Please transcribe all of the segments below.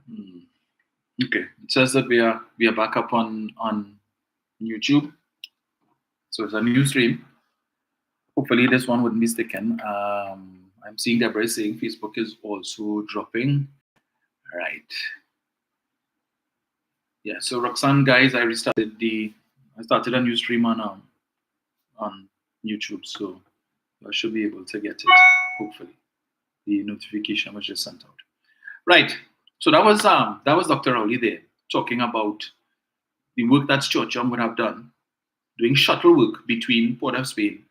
Hmm. Okay. It says that we are back up on YouTube. So it's a new stream. Hopefully this one wouldn't be sticking. I'm seeing Deborah is saying Facebook is also dropping. Right. Yeah. So Roxanne, guys, I started a new stream on YouTube, so I should be able to get it. Hopefully, the notification was just sent out. Right. So that was Dr. Rowley there talking about the work that Churchill would have done doing shuttle work between Port of Spain,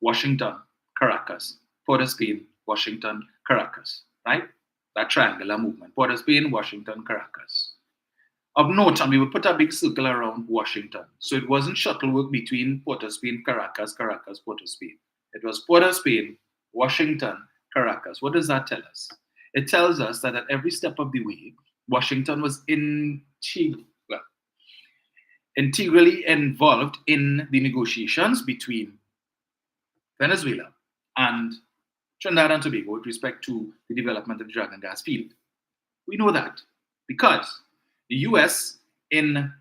Washington, Caracas, Port of Spain, Washington, Caracas, right? That triangular movement. Port of Spain, Washington, Caracas. Of note, and we would put a big circle around Washington. So it wasn't shuttle work between Port of Spain, Caracas, Caracas, Port of Spain. It was Port of Spain, Washington, Caracas. What does that tell us? It tells us that at every step of the way, Washington was integrally involved in the negotiations between Venezuela and Trinidad and Tobago with respect to the development of the Dragon gas field. We know that because the US in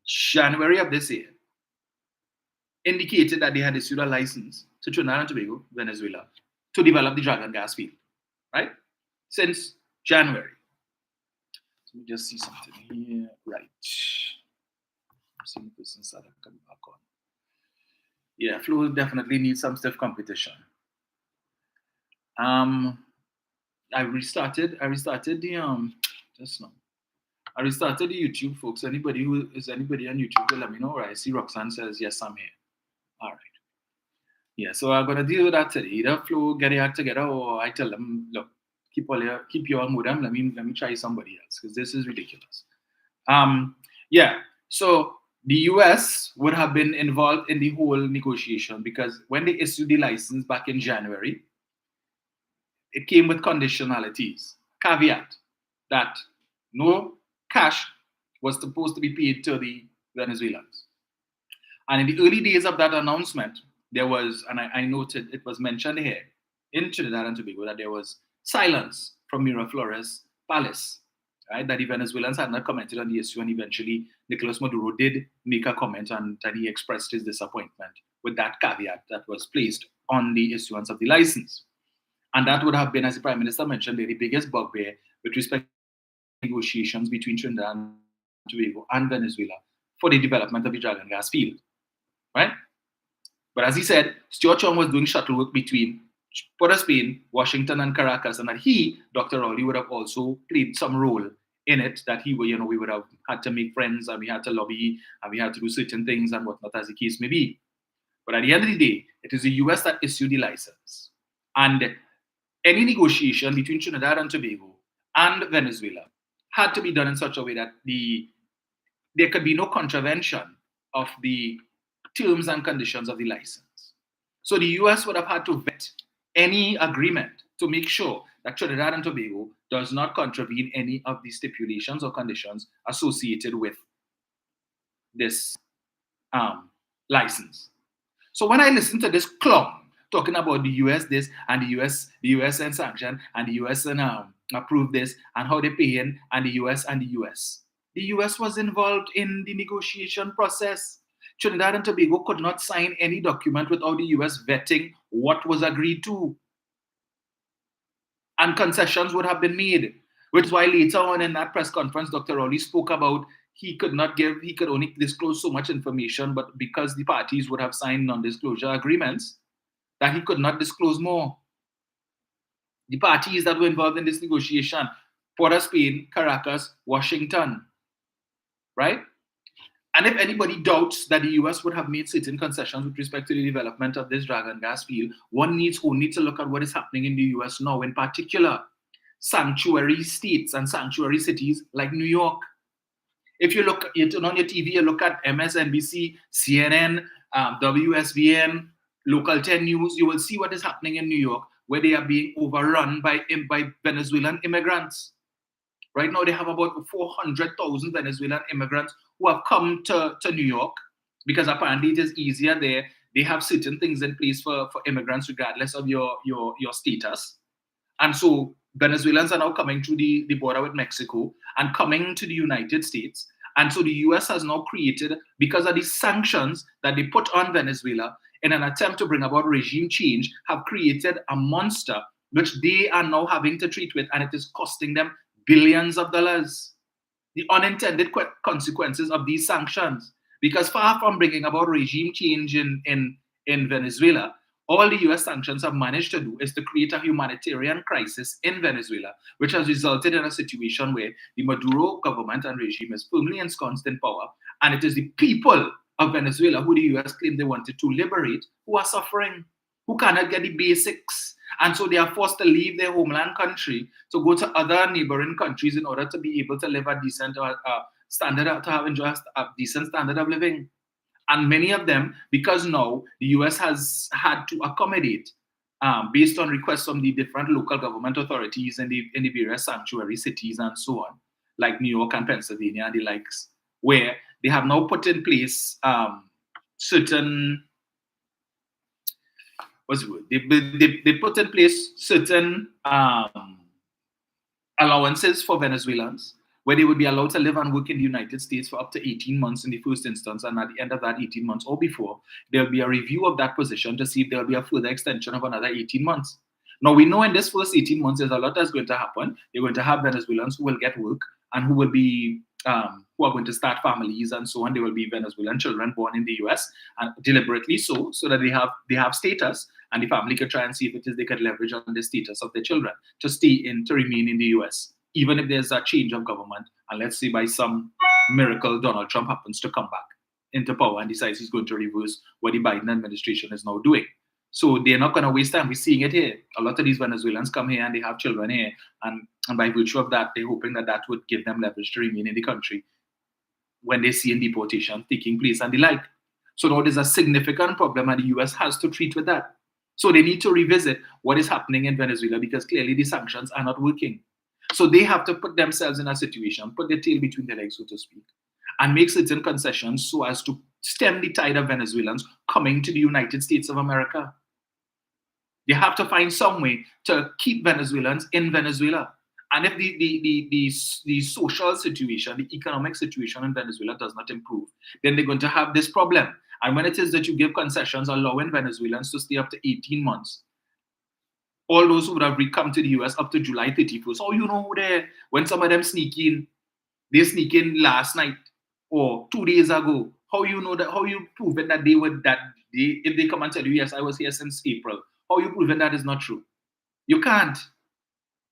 January of this year indicated that they had issued a license to Trinidad and Tobago, Venezuela, to develop the Dragon gas field, right? Since January. So let me just see something here. Right. I'm seeing the person started coming back on. Yeah, Flo definitely needs some stiff competition. I restarted the just now. I restarted the YouTube, folks. Anybody on YouTube, let me know. Right? I see Roxanne says yes, I'm here. All right. Yeah, so I'm gonna deal with that today. Either Flo get it act together, or I tell them, look, keep your modem. Let me try somebody else because this is ridiculous. Yeah. So the US would have been involved in the whole negotiation because when they issued the license back in January, it came with conditionalities, caveat that no cash was supposed to be paid to the Venezuelans. And in the early days of that announcement, there was, and I noted it was mentioned here in Trinidad and Tobago that there was silence from Miraflores Palace, right? That the Venezuelans had not commented on the issue, and eventually Nicolas Maduro did make a comment and that he expressed his disappointment with that caveat that was placed on the issuance of the license. And that would have been, as the Prime Minister mentioned, the biggest bugbear with respect to negotiations between Trinidad and Tobago and Venezuela for the development of the Dragon gas field, right? But as he said, Stuart Chung was doing shuttle work between Port of Spain, Washington, and Caracas, and that he, Dr. Rowley, would have also played some role in it. That he, we would have had to make friends, and we had to lobby, and we had to do certain things, and whatnot, as the case may be. But at the end of the day, it is the US that issued the license, and any negotiation between Trinidad and Tobago and Venezuela had to be done in such a way that there could be no contravention of the terms and conditions of the license. So the US would have had to vet any agreement to make sure that Trinidad and Tobago does not contravene any of the stipulations or conditions associated with this license. So when I listen to this clown talking about the US this and the US and sanction and the US and approve this and how they pay in and the US and the US. The US was involved in the negotiation process. Trinidad and Tobago could not sign any document without the US vetting what was agreed to. And concessions would have been made, which is why later on in that press conference, Dr. Rowley spoke about he could only disclose so much information, but because the parties would have signed non-disclosure agreements, that he could not disclose more. The parties that were involved in this negotiation, Port of Spain, Caracas, Washington, right? And if anybody doubts that the US would have made certain concessions with respect to the development of this Dragon gas field, one needs only to look at what is happening in the US now, in particular, sanctuary states and sanctuary cities like New York. If you turn on your TV, you look at MSNBC, CNN, WSVN, Local 10 News, you will see what is happening in New York, where they are being overrun by Venezuelan immigrants. Right now, they have about 400,000 Venezuelan immigrants who have come to New York because apparently it is easier there. They have certain things in place for immigrants regardless of your status. And so Venezuelans are now coming through the border with Mexico and coming to the United States. And so the US has now created, because of these sanctions that they put on Venezuela in an attempt to bring about regime change, have created a monster which they are now having to treat with, and it is costing them billions of dollars. The unintended consequences of these sanctions. Because far from bringing about regime change in Venezuela, all the US sanctions have managed to do is to create a humanitarian crisis in Venezuela, which has resulted in a situation where the Maduro government and regime is firmly ensconced in power, and it is the people of Venezuela, who the US claimed they wanted to liberate, who are suffering, who cannot get the basics. And so they are forced to leave their homeland country to go to other neighboring countries in order to be able to live a decent standard, to have enjoy a decent standard of living. And many of them, because now the US has had to accommodate, based on requests from the different local government authorities in the various sanctuary cities and so on, like New York and Pennsylvania and the likes, where they have now put in place certain, what's the word? They put in place certain allowances for Venezuelans, where they would be allowed to live and work in the United States for up to 18 months in the first instance. And at the end of that 18 months or before, there'll be a review of that position to see if there'll be a further extension of another 18 months. Now, we know in this first 18 months, there's a lot that's going to happen. You're going to have Venezuelans who will get work and who will be, who are going to start families and so on. There will be Venezuelan children born in the US, and deliberately so that they have status, and the family could try and see if it is they could leverage on the status of their children to remain in the US, even if there's a change of government, and let's say by some miracle Donald Trump happens to come back into power and decides he's going to reverse what the Biden administration is now doing. So they're not going to waste time. We're seeing it here. A lot of these Venezuelans come here and they have children here, and by virtue of that, they're hoping that that would give them leverage to remain in the country when they see deportation taking place and the like. So now there's a significant problem, and the US has to treat with that. So they need to revisit what is happening in Venezuela, because clearly the sanctions are not working. So they have to put themselves in a situation, put their tail between their legs, so to speak, and make certain concessions so as to stem the tide of Venezuelans coming to the United States of America. They have to find some way to keep Venezuelans in Venezuela. And if the social situation, the economic situation in Venezuela does not improve, then they're going to have this problem. And when it is that you give concessions allowing Venezuelans to stay up to 18 months, all those who would have come to the US up to July 31st, oh, you know, when some of them sneak in, they sneak in last night or 2 days ago. How you know that? How you proven that if they come and tell you, yes, I was here since April, how you proven that is not true? You can't.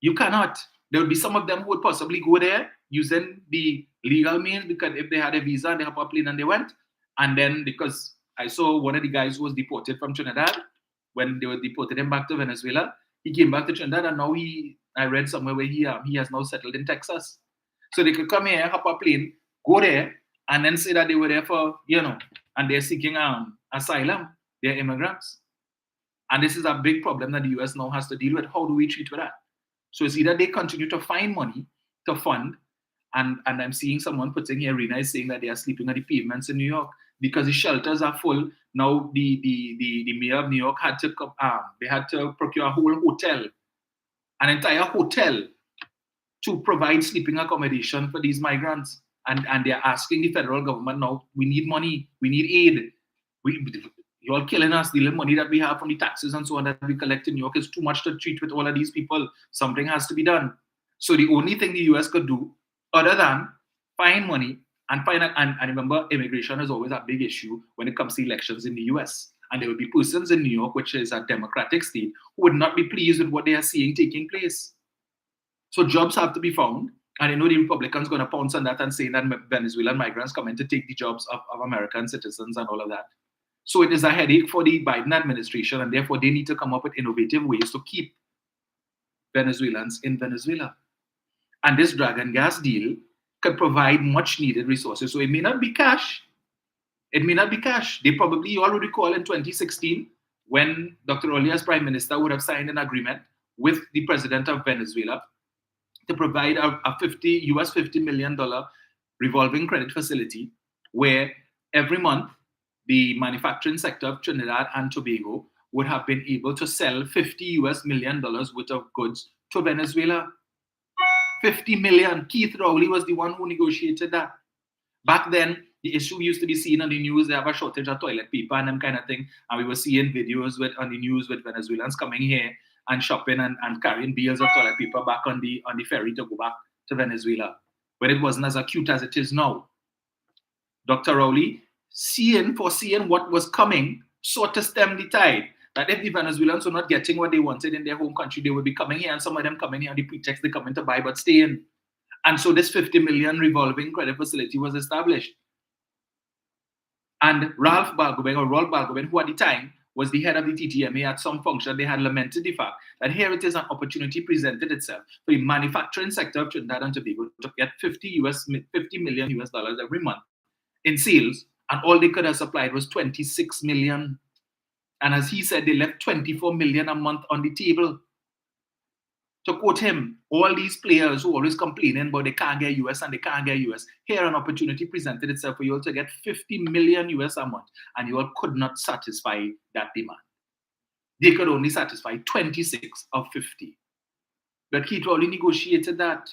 You cannot. There would be some of them who would possibly go there using the legal means, because if they had a visa and they hop a plane and they went, and then because I saw one of the guys who was deported from Trinidad, when they were deported him back to Venezuela, he came back to Trinidad, and now I read somewhere where he has now settled in Texas. So they could come here, hop a plane, go there, and then say that they were there for, and they're seeking asylum. They're immigrants. And this is a big problem that the US now has to deal with. How do we treat with that? So it's either they continue to find money to fund, and I'm seeing someone putting here, Rena is saying that they are sleeping on the pavements in New York because the shelters are full. Now the mayor of New York had to procure a whole hotel, an entire hotel, to provide sleeping accommodation for these migrants. And they're asking the federal government now, we need money, we need aid. You're all killing us. The little money that we have from the taxes and so on that we collect in New York is too much to treat with all of these people. Something has to be done. So the only thing the US could do, other than find money and remember, immigration is always a big issue when it comes to elections in the US. And there will be persons in New York, which is a democratic state, who would not be pleased with what they are seeing taking place. So jobs have to be found. And I know the Republicans are going to pounce on that and say that Venezuelan migrants come in to take the jobs of American citizens and all of that. So it is a headache for the Biden administration, and therefore they need to come up with innovative ways to keep Venezuelans in Venezuela. And this dragon gas deal could provide much needed resources. So it may not be cash. It may not be cash. They probably, you all would recall in 2016, when Dr. Oli as Prime Minister would have signed an agreement with the president of Venezuela to provide a $50 million revolving credit facility, where every month the manufacturing sector of Trinidad and Tobago would have been able to sell $50 million worth of goods to Venezuela. 50 million. Keith Rowley was the one who negotiated that. Back then, the issue used to be seen on the news, they have a shortage of toilet paper and them kind of thing. And we were seeing videos on the news with Venezuelans coming here and shopping and carrying bales of toilet paper back on the ferry to go back to Venezuela. But it wasn't as acute as it is now. Dr. Rowley, foreseeing what was coming, sought to stem the tide. That if the Venezuelans were not getting what they wanted in their home country, they would be coming here, and some of them coming here on the pretext they're coming to buy but staying. And so this 50 million revolving credit facility was established. And Rolf Balgobin, who at the time was the head of the TTMA at some function, they had lamented the fact that here it is an opportunity presented itself for the manufacturing sector of Trinidad and Tobago to get $50 million every month in sales, and all they could have supplied was 26 million. And as he said, they left 24 million a month on the table. To quote him, all these players who always complaining about they can't get US and they can't get US, here an opportunity presented itself for you all to get 50 million US a month, and you all could not satisfy that demand. They could only satisfy 26 of 50. But Keith Rowley negotiated that.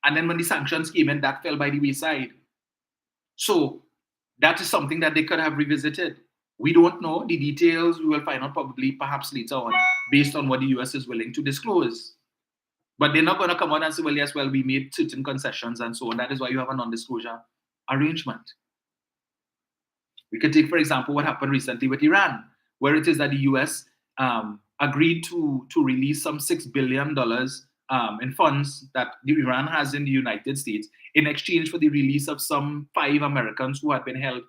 And then when the sanctions came in, that fell by the wayside. So that is something that they could have revisited. We don't know the details. We will find out perhaps later on, based on what the US is willing to disclose. But they're not going to come out and say, well, yes, well, we made certain concessions and so on. That is why you have a non-disclosure arrangement. We could take, for example, what happened recently with Iran, where it is that the US agreed to release some $6 billion in funds that Iran has in the United States in exchange for the release of some 5 Americans who had been held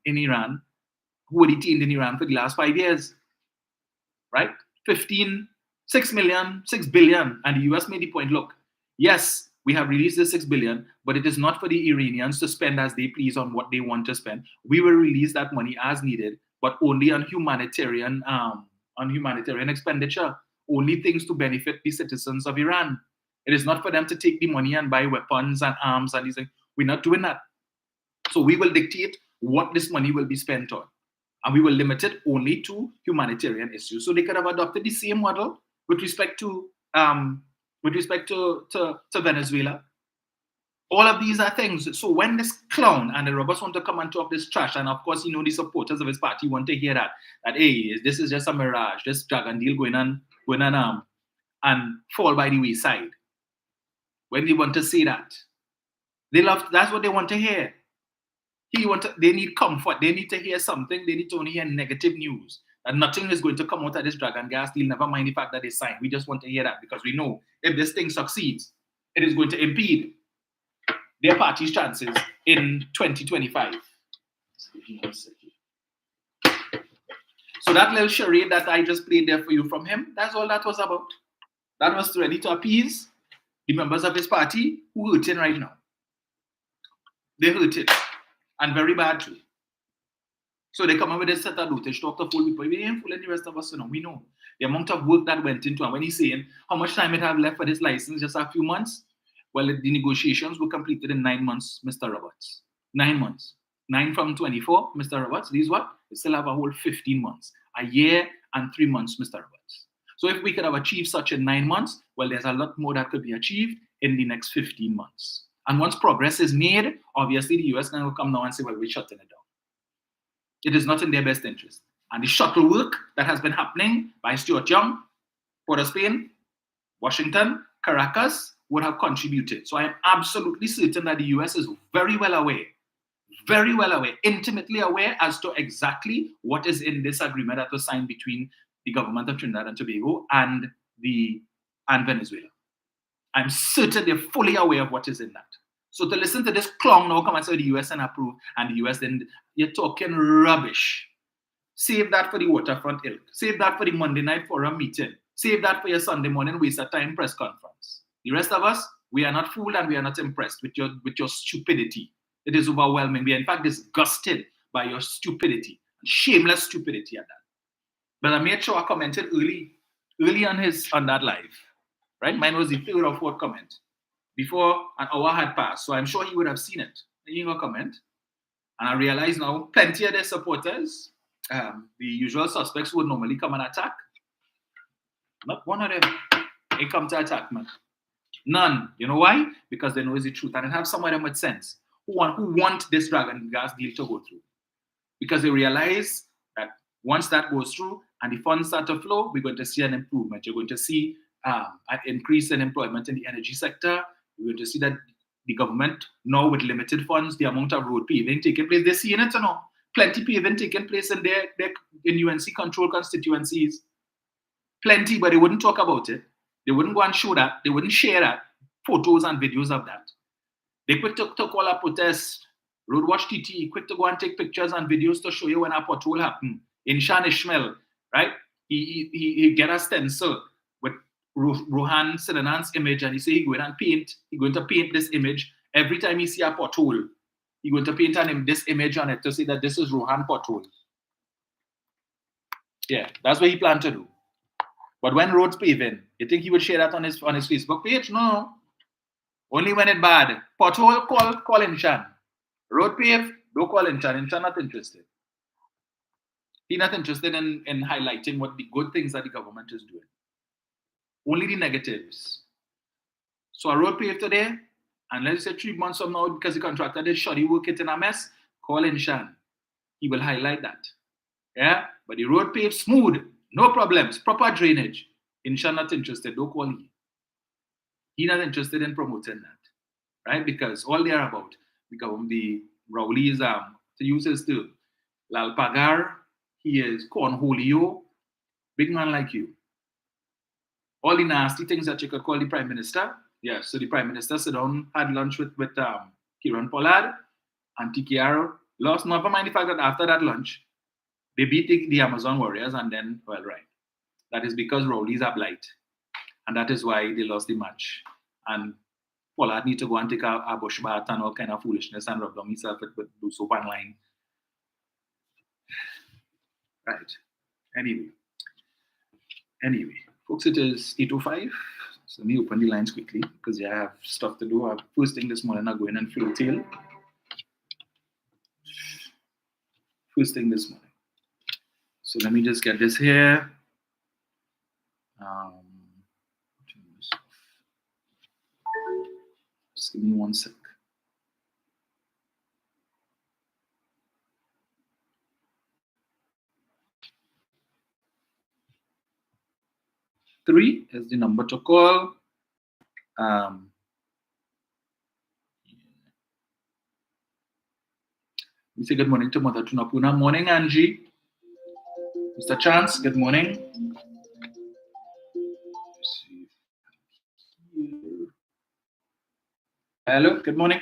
in Iran, who were detained in Iran for the last 5 years, right? 6 billion. And the US made the point, look, yes, we have released the 6 billion, but it is not for the Iranians to spend as they please on what they want to spend. We will release that money as needed, but only on humanitarian expenditure, only things to benefit the citizens of Iran. It is not for them to take the money and buy weapons and arms and these things. We're not doing that. So we will dictate what this money will be spent on. And we will limit it only to humanitarian issues. So they could have adopted the same model with respect to Venezuela. All of these are things. So when this clown and the robbers want to come and talk this trash, and of course, the supporters of his party want to hear that hey, this is just a mirage, this dragon deal going on and fall by the wayside. When they want to say that, that's what they want to hear. They need comfort. They need to hear something. They need to only hear negative news. That nothing is going to come out of this dragon gas deal. Never mind the fact that they signed. We just want to hear that because we know if this thing succeeds, it is going to impede their party's chances in 2025. So that little charade that I just played there for you from him, that's all that was about. That was ready to appease the members of his party who are hurting right now. They hurted. And very bad too. So they come up with this set of dotage talk to fool people. We ain't fooling the rest of us, we know. The amount of work that went into it. When he's saying how much time it have left for this license, just a few months. Well, the negotiations were completed in 9 months, Mr. Roberts. 9 months. 9 from 24, Mr. Roberts. These what? We still have a whole 15 months. A year and 3 months, Mr. Roberts. So if we could have achieved such in 9 months, well, there's a lot more that could be achieved in the next 15 months. And once progress is made, obviously the US can come now and say, well, we're shutting it down. It is not in their best interest. And the shuttle work that has been happening by Stuart Young, Port of Spain, Washington, Caracas, would have contributed. So I am absolutely certain that the US is very well aware, intimately aware as to exactly what is in this agreement that was signed between the government of Trinidad and Tobago and Venezuela. I'm certain they're fully aware of what is in that. So to listen to this clown now come and say the US and approve, and the US then, you're talking rubbish. Save that for the waterfront ilk. Save that for the Monday night forum meeting. Save that for your Sunday morning waste of time press conference. The rest of us, we are not fooled and we are not impressed with your stupidity. It is overwhelming. We are in fact disgusted by your stupidity, shameless stupidity at that. But I made sure I commented early on that live. Right? Mine was the 3rd or 4th comment before an hour had passed. So I'm sure he would have seen it. He didn't comment. And I realize now plenty of their supporters, the usual suspects would normally come and attack. Not one of them. They come to attack, man. None. You know why? Because they know it's the truth. And they have some of them with sense who want this dragon gas deal to go through. Because they realize that once that goes through and the funds start to flow, we're going to see an improvement. You're going to see an increase in employment in the energy sector. We're going to see that the government, now with limited funds, the amount of road paving taking place, they're seeing it, you know. Plenty paving taking place in in UNC control constituencies. Plenty, but they wouldn't talk about it. They wouldn't go and show that. They wouldn't share that, photos and videos of that. They quick to call a protest. Roadwatch TT, quick to go and take pictures and videos to show you when a pothole happened. In Shan Ishmael, right? He get a stencil with Rohan Sinanan's image and he say he's going to paint this image. Every time he see a pothole, he's going to paint this image on it to say that this is Rohan pothole. Yeah, that's what he planned to do. But when roads paving, you think he would share that on his Facebook page? No. Only when it's bad. Pothole, call Inshan. Road pave, don't call Inshan. Inshan not interested. He's not interested in highlighting what the good things that the government is doing. Only the negatives. So a road pave today, and let's say 3 months from now, because the contractor did shoddy work it in a mess, call Inshan. He will highlight that. Yeah? But the road pave smooth, no problems, proper drainage. Inshan not interested, don't call him. He's not interested in promoting that. Right? Because all they are about, the Rowley's, to use his term, Lalpagar, he is Cornholio, big man like you. All the nasty things that you could call the Prime Minister. Yeah, so the Prime Minister sit down, had lunch with Kieran Pollard and TKR. Lost, never mind the fact that after that lunch, they beat the Amazon Warriors and then, well, right. That is because Rowley's are blight. And that is why they lost the match. And Pollard need to go and take a bush bath and all kind of foolishness and rub down himself with do soap and line. Right. Anyway, folks, it is 8:05. So let me open the lines quickly because I have stuff to do. First thing this morning, I'm going and fill tail. First thing this morning. So let me just get this here. Just give me 1 sec. Three is the number to call. We say good morning to Mother Tunapuna. Morning, Angie. Mr. Chance, good morning. Hello, good morning.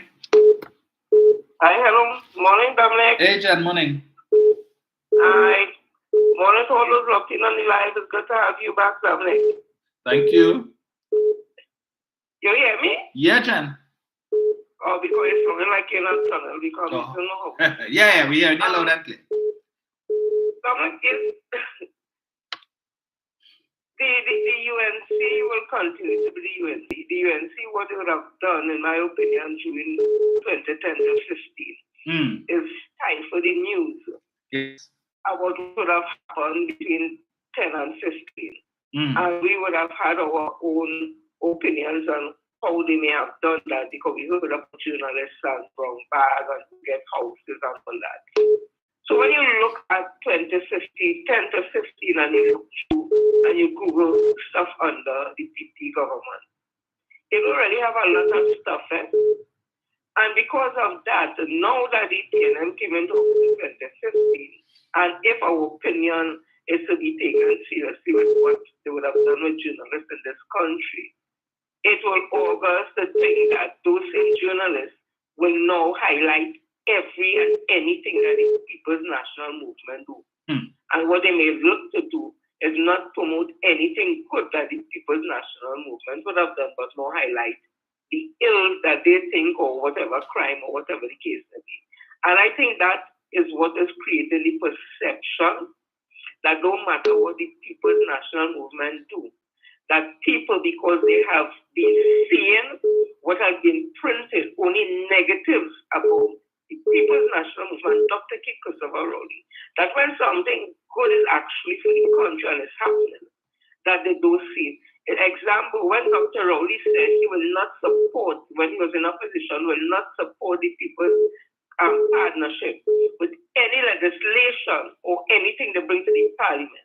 Hi, hello. Morning, Dominic. Hey, Jan, morning. Hi. Morning to all those locked in on the line. It's good to have you back, Dominic. Thank you. You hear me? Yeah, Jan. Oh, because it's something like you're not tunnel because we don't know. Yeah, we are loud and clear. Dominic, the UNC will continue to be the UNC. The UNC, what they would have done, in my opinion, during 2010 to 15, is time for the news. Yes. About what would have happened between 10 and 15. And we would have had our own opinions on how they may have done that because we heard about journalists and from bag and get houses and all that. So when you look at 10 to 15, and you look through and you Google stuff under the PP government, they already have a lot of stuff. And because of that, now that the TNM came into 2015, and if our opinion is to be taken seriously with what they would have done with journalists in this country, it will augur the thing that those same journalists will now highlight every and anything that the People's National Movement do. And what they may look to do is not promote anything good that the People's National Movement would have done, but more highlight the ill that they think or whatever crime or whatever the case may be. And I think that is what is creating the perception that no matter what the People's National Movement do, that people, because they have been seeing what has been printed, only negatives about the People's National Movement, Dr. K. Christopher Rowley, that when something good is actually for the country and is happening, that they don't see. An example, when Dr. Rowley said he will not support, when he was in opposition, will not support the people's partnership with any legislation or anything they bring to the parliament.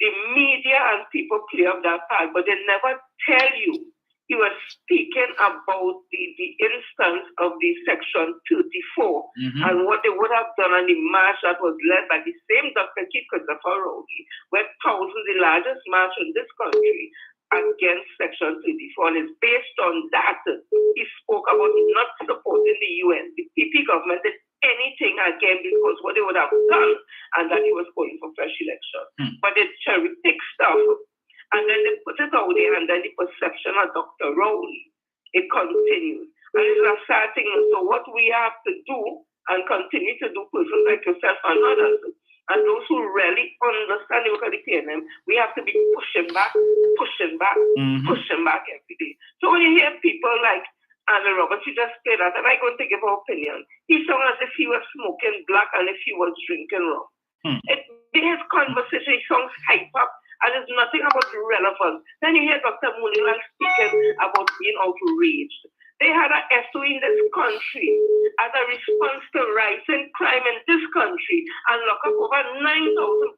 The media and people play up that part, but they never tell you. He was speaking about the instance of the Section 34 and what they would have done on the march that was led by the same Dr. Christopher Rowley, where thousands, the largest march in this country against Section 34. And it's based on that he spoke about not supporting the UN. The PP government did anything again because what they would have done, and that he was going for fresh election. But they cherry pick stuff. And then they put it out there, and then the perception of Dr. Rowley, it continues. And it's a sad thing. So what we have to do, and continue to do, persons like yourself and others, and those who really understand the work of the PNM, we have to be pushing back every day. So when you hear people like Anna Roberts, you just say that, and I'm going to give her opinion. He sounds as if he was smoking black and if he was drinking rum. His conversation, he sounds hype up. And it's nothing about relevance. Then you hear Dr. Munila speaking about being outraged. They had an SO in this country as a response to rising crime in this country and lock up over 9,000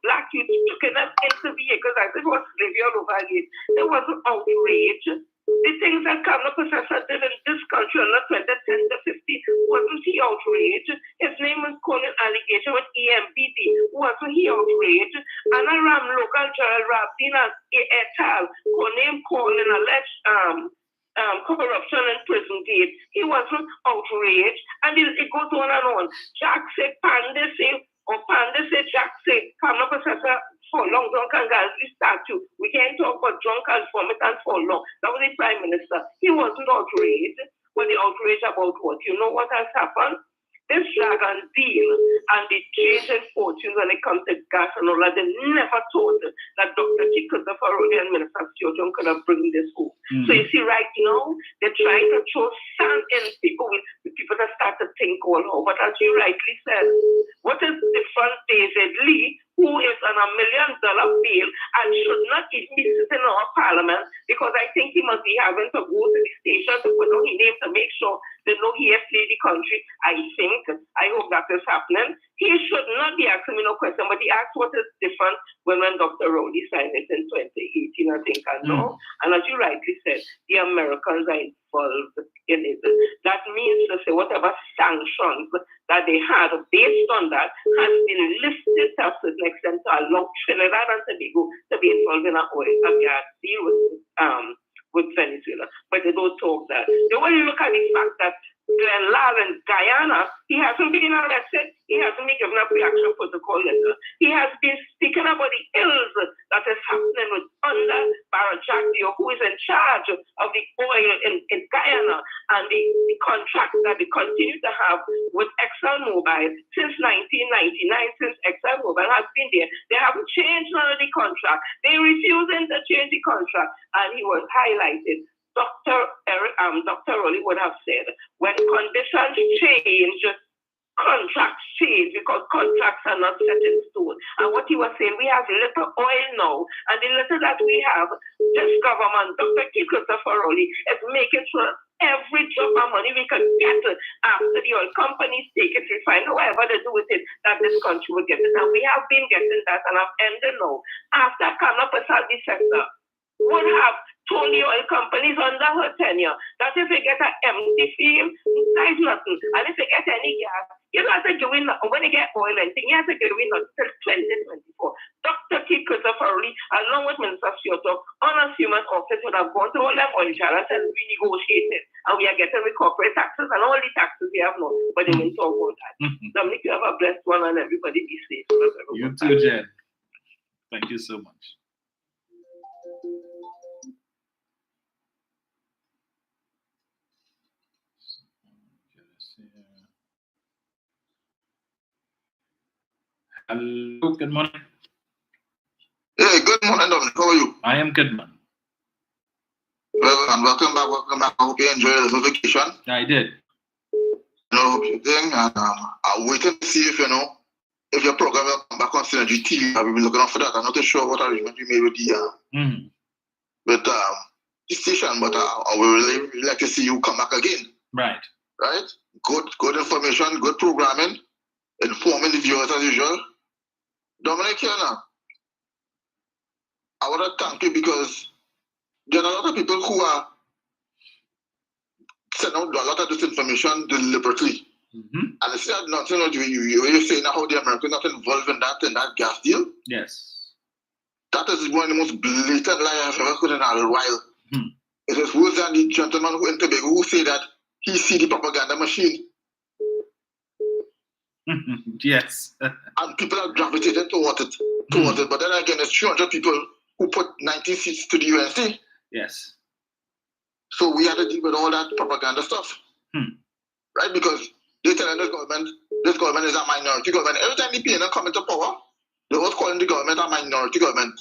black youths, taking them into vehicles as if it was slavery all over again. There wasn't outrage. The things that Kamala Professor did in this country on the 2010 to 50 wasn't he outraged. His name was called an allegation with EMBD. Wasn't he outraged? Anna Ram, local Gerald Rabin and et al. Name calling alleged corruption in prison gate. He wasn't outraged. And it goes on and on. Jack said, Pandey said, Jack said, Kamala Professor for long, drunk and ghastly statue. We can't talk about drunk and vomit and for long. That was the Prime Minister. He wasn't outraged. But the outrage about what? You know what has happened? This dragon deal and the change in fortunes when it comes to gas and all that, they never thought that Dr. T. Christopher Rowley and Minister Stewart could have bring this home. So you see, right now, they're trying to throw sand in people with people that start to think all over. But as you rightly said, what is different, David Lee, who is on $1 million bail and should not even be sitting in our parliament, because I think he must be having to go to the station to put on his name to make sure they know he has fled the country. I hope that is happening. He should not be asking me no question, but he asked what is different when Dr. Rowley signed it in 2018, I think, I know. And as you rightly said, the Americans are involved in it. That means to say whatever sanctions that they had based on that has been lifted to a certain extent to allow Trinidad and Tobago to be involved in an oil and gas deal with Venezuela. But they don't talk that. They only look at the fact that Glenn Lal in Guyana, he hasn't been arrested. He hasn't been given a reaction protocol letter. He has been speaking about the ills that is happening with under Barajaccio, who is in charge of the oil in Guyana, and the contract that they continue to have with ExxonMobil since 1999, since ExxonMobil has been there. They haven't changed none of the contract. They're refusing to change the contract, and he was highlighted. Dr. Rowley would have said, when conditions change, contracts change, because contracts are not set in stone. And what he was saying, we have little oil now, and the little that we have, this government, Dr. Christopher Rowley, is making sure every drop of money we can get after the oil companies take it, refine, whatever they do with it, that this country will get it. And we have been getting that, and I've ended now. After Kamala Prasad sector would have told the oil companies under her tenure that if they get an empty field, there's nothing. And if they get any gas, you don't have to give in, when they get oil and thing, you have to give in until 2024. Dr. T. Christopher Rowley, along with Minister Stewart, unassuming office would have gone to all them oil channels and renegotiated. And we are getting the corporate taxes and all the taxes we have now, but they won't talk about that. Dominic, you have a blessed one, and everybody be safe. You too, Jen. Thank you so much. Hello, good morning. Hey, good morning, Dominic. How are you? I am good, man. Well, and welcome back. I hope you enjoyed the vacation. I did. I hope you did, and I'm waiting to see if, if your program will come back on Synergy TV, I will be looking out for that. I'm not too sure what arrangement we made with the station, but I would really like to see you come back again. Right. Right? Good information, good programming, informing the viewers as usual. Dominic, I want to thank you because there are a lot of people who are sending out a lot of this information deliberately. And it's not nothing what you're saying how the Americans not involved in that gas deal. Yes. That is one of the most blatant lies I've ever heard in a while. It is worse than the gentleman who in Tobago who say that he see the propaganda machine. Yes. And people are gravitated toward it. But then again, it's 300 people who put 90 seats to the UNC. Yes. So we had to deal with all that propaganda stuff. Right? Because they telling this government is a minority government. Every time the PNL come into power, they was calling the government a minority government.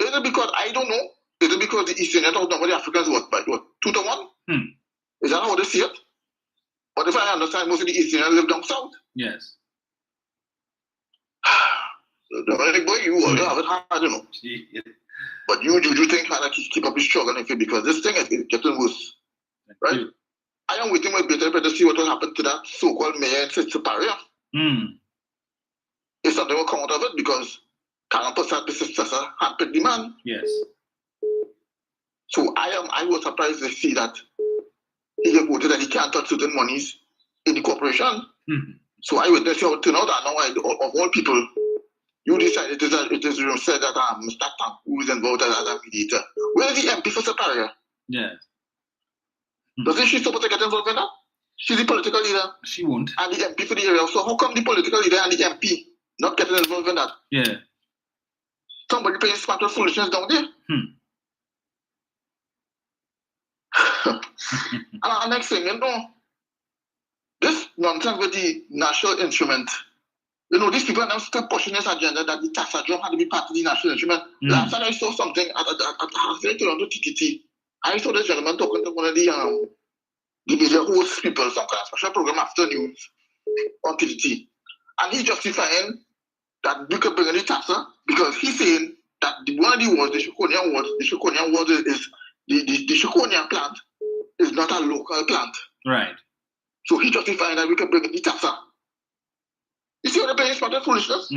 Is it because, I don't know, is it because the Eastern outnumber the Africans what 2 to 1? Is that how they see it? But if I understand, most of the Eastern live down south. Yes. Dominic boy, you have it hard, you know. But you think how to keep up the struggle because this thing is getting worse. Right? I am waiting with better to see what will happen to that so-called mayor in Siparia. If something will come out of it because Karen Passat, the successor, handpicked the man. Yes. So I was surprised to see that he voted that he can't touch certain monies in the corporation. So I witnessed how it turned out, and now of all people, you decided it is said that Mr. Tank, who is involved as a mediator. Where is the MP for Siparia? Yes. Doesn't she supposed to get involved in that? She's the political leader. She won't. And the MP for the area. So how come the political leader and the MP not getting involved in that? Yeah. Somebody paying smart with foolishness down there. And next thing, this nonsense with the national instrument. These people are now still pushing this agenda that the tax adjustment had to be part of the national instrument. Last time I saw something at Toronto TTT, I saw this gentleman talking to one of the media host people, some kind of special program after news on TTT. And he's justifying that we could bring in the taxa because he's saying that one of the wards, the Shukonian ward is the Shukonian plant is not a local plant. Right. So he's justifying that we could bring in the taxa. You see what they're playing smarter foolishness?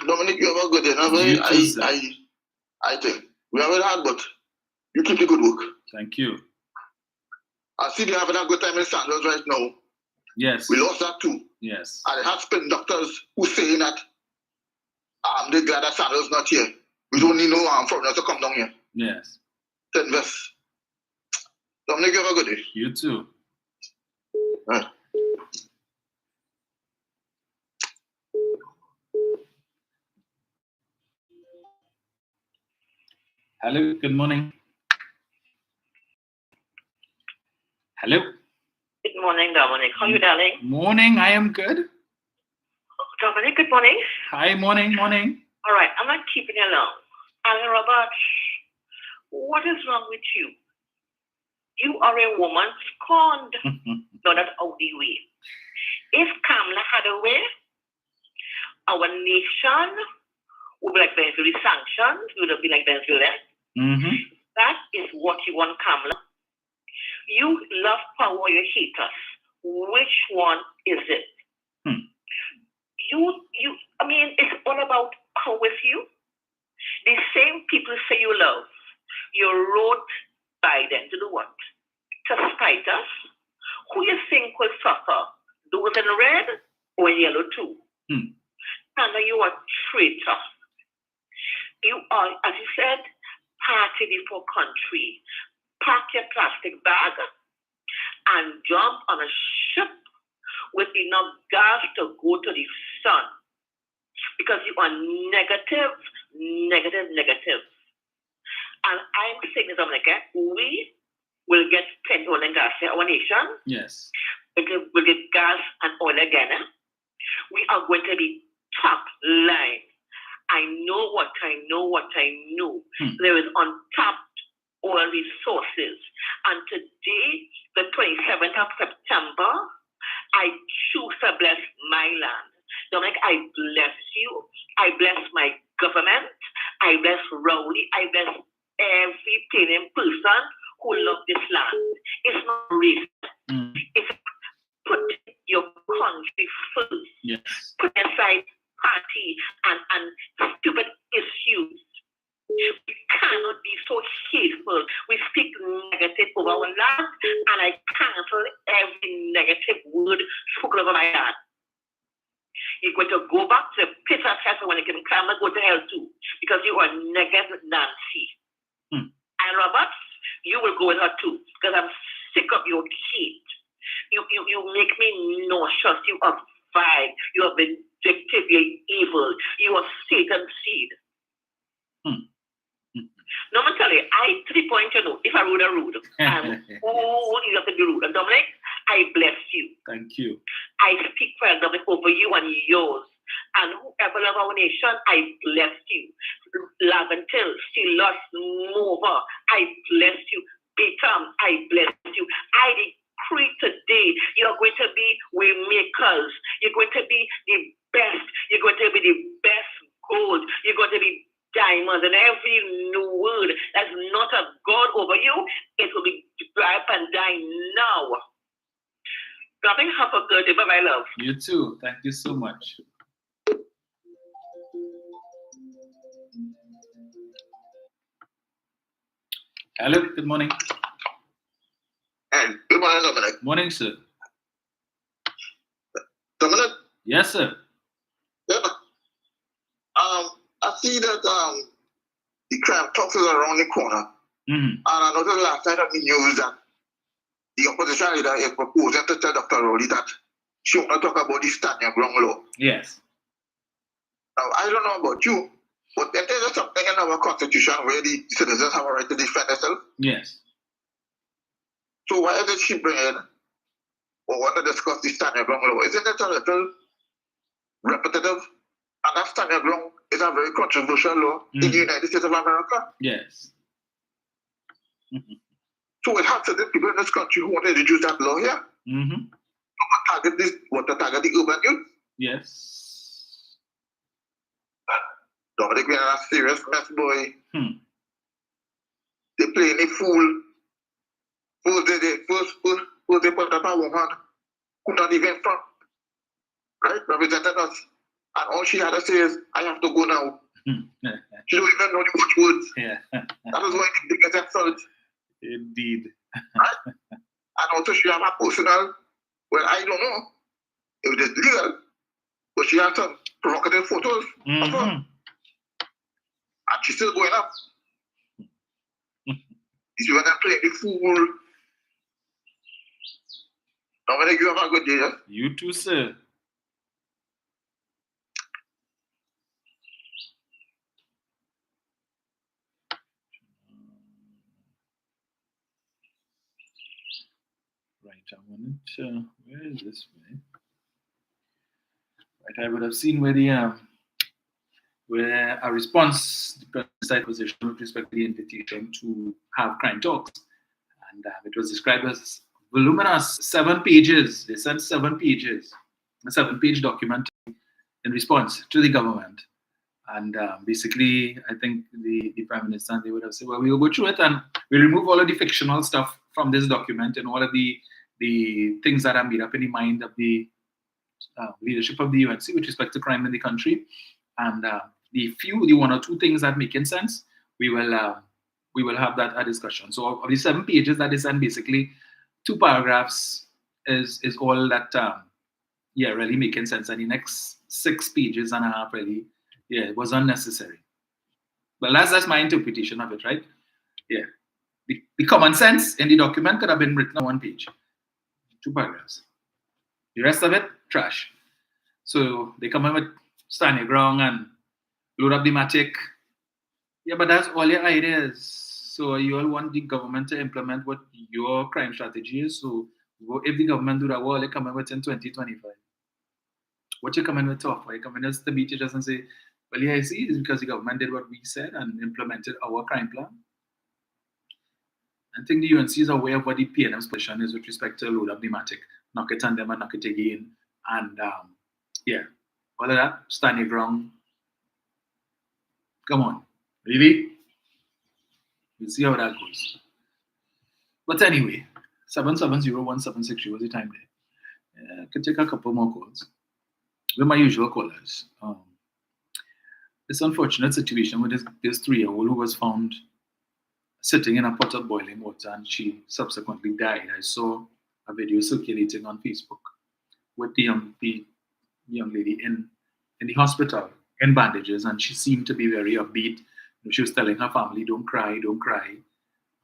Dominic, you have a good day. I think we have it hard, but you keep the good work. Thank you. I see they having a good time in Sandals right now. Yes. We lost that too. Yes. And they have spin doctors who saying that they're glad that Sandals not here. We don't need no foreigners to come down here. Yes. To invest. Dominic, you have a good day. You too. Right. Hello, good morning. Hello. Good morning, Dominic. How are you, darling? Morning, I am good. Dominic, good morning. Hi, morning. All right, I'm not keeping you long. Alan Robert, what is wrong with you? You are a woman scorned, not out of the way. If Kamala had a way, our nation would be like Venezuela sanctions, would have been like Venezuela. That is what you want, Kamala. You love power, you hate us. Which one is it? It's all about power with you. The same people say you love. You wrote Biden to do what? To spite us? Who you think will suffer? Those in red or in yellow too? And you are a traitor. You are, as you said, party before country. Pack your plastic bag and jump on a ship with enough gas to go to the sun. Because you are negative. And I'm saying this, we will get petrol and gas in our nation. Yes. We'll get gas and oil again. We are going to be top line. I know what I know. There is untapped oil resources. And today, the 27th of September, I choose to bless my land. Dominic, I bless you. I bless my government. I bless Rowley. I bless every Kenyan person who loves this land. It's not race. It's put your country first. Yes. Put aside party and stupid issues. We cannot be so hateful. We speak negative over our land, and I cancel every negative word spoken over my land. You're going to go back to the pit of hell when you can come and go to hell too, because you are negative Nancy. And Robert, you will go with her too, because I'm sick of your hate. You make me nauseous. You are vile. You are vindictive. You're evil. You are Satan's seed. No, I'm telling you, I 3 point, if I rude, I rude. And you have to be rude. And Dominic, I bless you. Thank you. I speak for Dominic over you and yours. And whoever love our nation, I bless you. Laventil, Silas, Mova, I bless you. Betam, I bless you. I decree today, you're going to be way makers. You're going to be the best. You're going to be the best gold. You're going to be diamonds, and every new word that's not of God over you, it will be dry up and die now. Nothing have a good day. Bye bye, love. You too. Thank you so much. Hello, good morning. And good morning, Dominic. Morning, sir. Dominic? Yes, sir. Yeah. I see that the crime talks is around the corner. And I noticed last night on the news that the opposition leader is proposing to tell Dr. Rowley that she will not talk about the stand your ground law. Yes. Now, I don't know about you, but there is something in our constitution where the citizens have a right to defend themselves. Yes. So why did she bring in or want to discuss the stand your ground law? Isn't it a little repetitive? And that stand your ground is a very controversial law in the United States of America. Yes. So it has certain people in this country who want to introduce that law here. Want to target the urban youth. Yes. Dominic, we are a serious mess, boy. They play any fool. First they put up a woman who not even front. Right? Represented us. And all she had to say is, I have to go now. She don't even know the words. Yeah. That is why they get insult. Indeed. Right? And also she have a personal, well, I don't know if it is legal, but she has some provocative photos of her. And she's still going up. She's going to play the fool. Dominic, you have a good day, yeah? You too, sir. Right, I wanted where is this way? Right, I would have seen where where a response, the president's side position with respect to the invitation to have crime talks. And it was described as voluminous, 7 pages. They sent 7 pages, a 7-page document in response to the government. And basically, I think the Prime Minister, they would have said, well, we will go through it and we'll remove all of the fictional stuff from this document and all of the things that are made up in the mind of the leadership of the UNC with respect to crime in the country. And the 1 or 2 things that make sense, we will have that a discussion. So of the 7 pages that is sent, basically 2 paragraphs is all that really making sense. And the next 6 pages and a half really, it was unnecessary. But that's my interpretation of it, right? Yeah. The common sense in the document could have been written on 1 page, 2 paragraphs. The rest of it, trash. So they come in with stand your ground and load up the matic. Yeah, but that's all your ideas. So you all want the government to implement what your crime strategy is. So if the government do that, what are they coming with in 2025? What you coming with talk? Why you coming as the beach just and say, well, yeah, I see, it's because the government did what we said and implemented our crime plan. I think the UNC is aware of what the PNM's position is with respect to load up the matic, knock it on them and knock it again, And yeah, all of that, stand your ground. Come on, really? We'll see how that goes. But anyway, 770-176 was the time there. I could take a couple more calls. With my usual callers. This unfortunate situation with this 3-year-old who was found sitting in a pot of boiling water and she subsequently died. I saw a video circulating on Facebook with the young lady in the hospital in bandages, and she seemed to be very upbeat. She was telling her family, "Don't cry, don't cry,"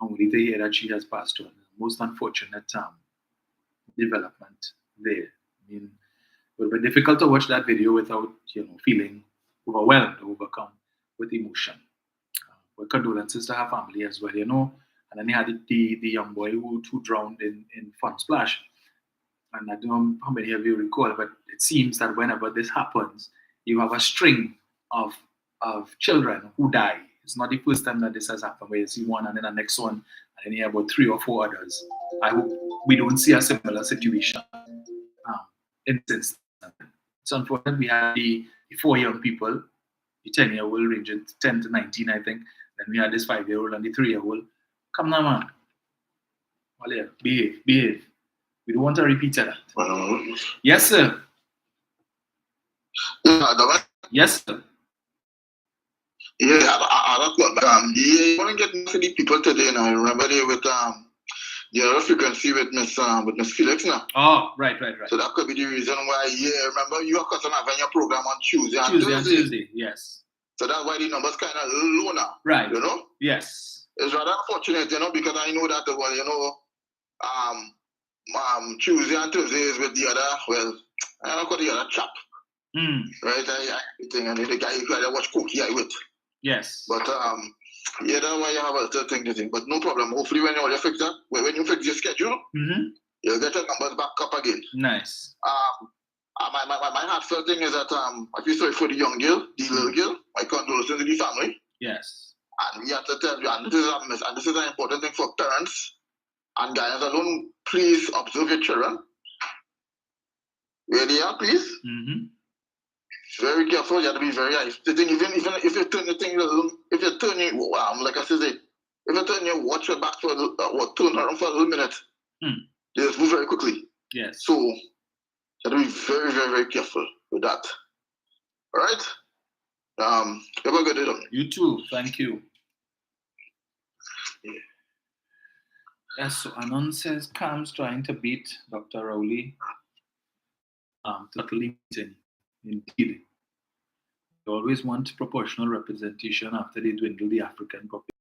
only to hear that she has passed on. Most unfortunate development there. I mean, it would be difficult to watch that video without feeling overwhelmed, overcome with emotion. With condolences to her family as well, And then he had the young boy who drowned in Fun Splash. And I don't know how many of you recall, but it seems that whenever this happens, you have a string of children who die. It's not the first time that this has happened, where you see one and then the next one, and then you have about 3 or 4 others. I hope we don't see a similar situation in this. It's unfortunate we had the 4 young people, the 10-year-old ranging 10 to 19, I think. Then we had this 5-year-old and the 3-year-old. Come now, man. Well, yeah, behave. We don't want to repeat that. Yes, sir. Yes, sir. Yeah, I want to get to the people today now. Remember they with the other frequency with Miss Felix now. Oh, right. So that could be the reason why. Yeah, remember you are cutting having your program on Tuesday and Tuesday, yes. So that's why the numbers kind of low now. Right. Yes. It's rather unfortunate, because I know that Tuesday and Thursday is with the other. Well, I don't call the other chap. Right. I think and the guy you gotta watch Cookie I with. Yes. But yeah, that's why you have a thing to think. But no problem. Hopefully when you fix that, when you fix your schedule, you'll get your numbers back up again. Nice. My heartfelt thing is that I feel sorry for the young girl, the little girl. My condolences to the family. Yes. And we have to tell you, and this is an important thing for parents and guardians alone. Please observe your children. Where they are, please. Very careful. You have to be very nice. The thing, even if you turn the thing, if you turn it, like I said, if you turn your watch back for turn around for a little minute, they just move very quickly. Yes. So you have to be very, very, very careful with that. All right. Have a good day. You too. Thank you. Yeah. Yes. So Anon says Cam's trying to beat Dr. Rowley to the meeting. Indeed. They always want proportional representation after they dwindle the African population.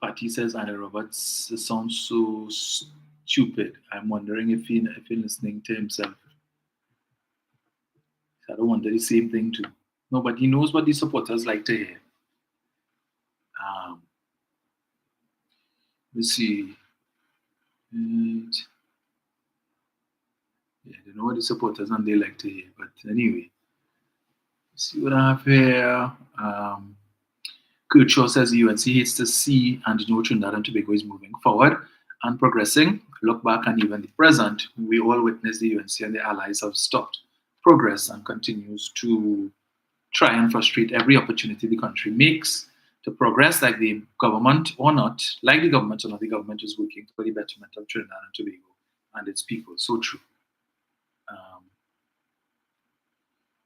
Patty says Anna Roberts sounds so stupid. I'm wondering if he's listening to himself. I don't wonder the same thing too. No, but he knows what the supporters like to hear. Let's see. Yeah, they know what the supporters and they like to hear. But anyway, let's see what I have here. Kurt Shaw says the UNC hates to see and know Trinidad and Tobago is moving forward and progressing. Look back and even the present, we all witness the UNC and the allies have stopped progress and continues to try and frustrate every opportunity the country makes to progress, like the government or not, like the government or not, the government is working for the betterment of Trinidad and Tobago and its people. So true.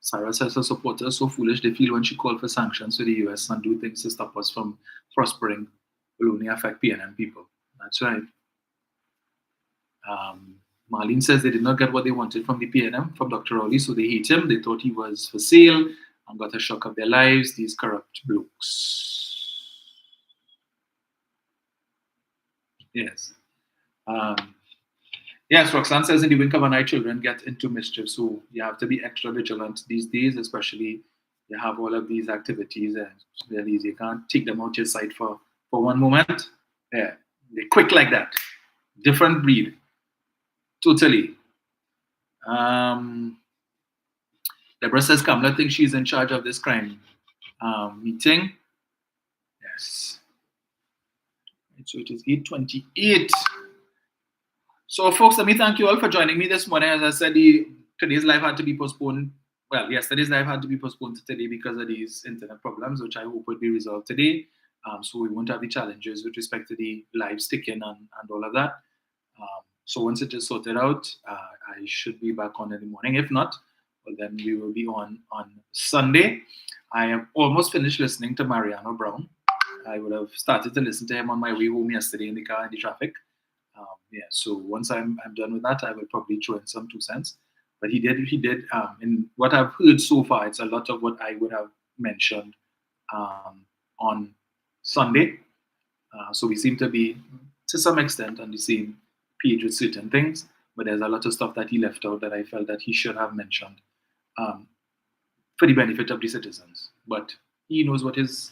Sarah says her supporters are so foolish they feel when she called for sanctions to the US and do things to stop us from prospering will only affect PNM people. That's right. Marlene says they did not get what they wanted from the PNM, from Dr. Rowley, so they hate him. They thought he was for sale and got a shock of their lives, these corrupt blokes. Yes. Yes, Roxanne says in the wink of an eye, children get into mischief, so you have to be extra vigilant these days, especially you have all of these activities and you can't take them out your sight for one moment. Yeah, they're quick like that. Different breed. Totally. Deborah says Kamala thinks she's in charge of this crime meeting. Yes. So it is 8:28. So, folks, let me thank you all for joining me this morning. As I said, today's live had to be postponed. Well, yesterday's live had to be postponed to today because of these internet problems, which I hope will be resolved today. So we won't have the challenges with respect to the live sticking and all of that. So once it is sorted out, I should be back on in the morning. If not, well, then we will be on Sunday. I have almost finished listening to Mariano Brown. I would have started to listen to him on my way home yesterday in the car in the traffic. So once I'm done with that, I will probably throw in some 2 cents. But he did. In what I've heard so far, it's a lot of what I would have mentioned on Sunday. So we seem to be, to some extent, on the same page with certain things. But there's a lot of stuff that he left out that I felt that he should have mentioned for the benefit of the citizens. But he knows what his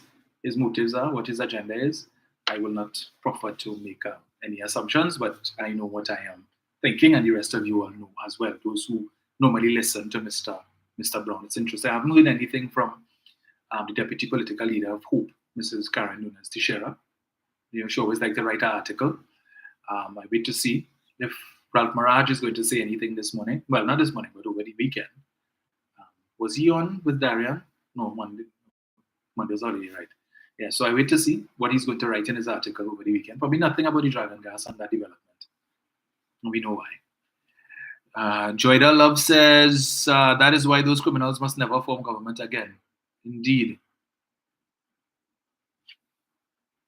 motives are, what his agenda is. I will not proffer to make any assumptions, but I know what I am thinking, and the rest of you all know as well. Those who normally listen to Mr. Brown. It's interesting. I haven't heard anything from the deputy political leader of Hope, Mrs. Karen Nunes Teixeira. She always likes to write an article. I wait to see if Ralph Maraj is going to say anything this morning. Well, not this morning, but over the weekend. Was he on with Darian? No, Monday. Monday's already right. Yeah, so I wait to see what he's going to write in his article over the weekend. Probably nothing about the driving gas and that development. We know why. Joyda Love says, that is why those criminals must never form government again. Indeed.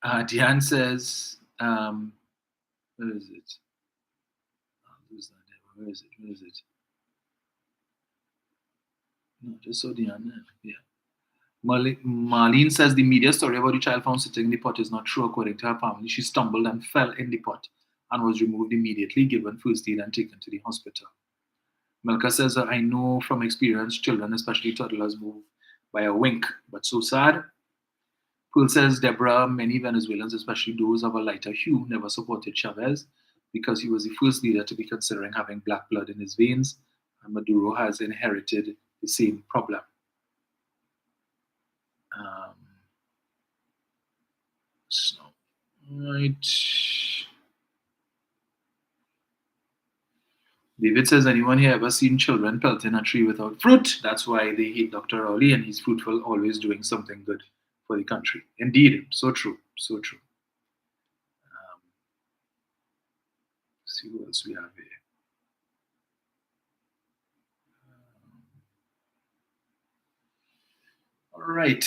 Diane says, where is it? Where is it? No, just so Diane. Yeah. Marlene says the media story about the child found sitting in the pot is not true. According to her family, she stumbled and fell in the pot and was removed immediately, given first aid and taken to the hospital. Melka says, I know from experience children, especially toddlers, move by a wink, but so sad. Pearl says, Deborah, many Venezuelans, especially those of a lighter hue, never supported Chavez because he was the first leader to be considering having black blood in his veins, and Maduro has inherited the same problem. Right. David says, anyone here ever seen children pelting a tree without fruit? That's why they hate Dr. Rowley, and he's fruitful, always doing something good for the country. Indeed, so true, so true. Let's see who else we have here. All right.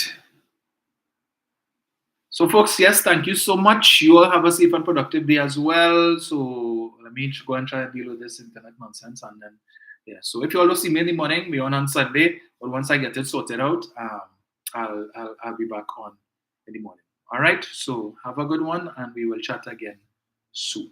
So, folks, yes, thank you so much. You all have a safe and productive day as well. So, let me go and try and deal with this internet nonsense. And then, yeah. So, if you all don't see me in the morning, we're on Sunday. But once I get it sorted out, I'll be back on in the morning. All right. So, have a good one, and we will chat again soon.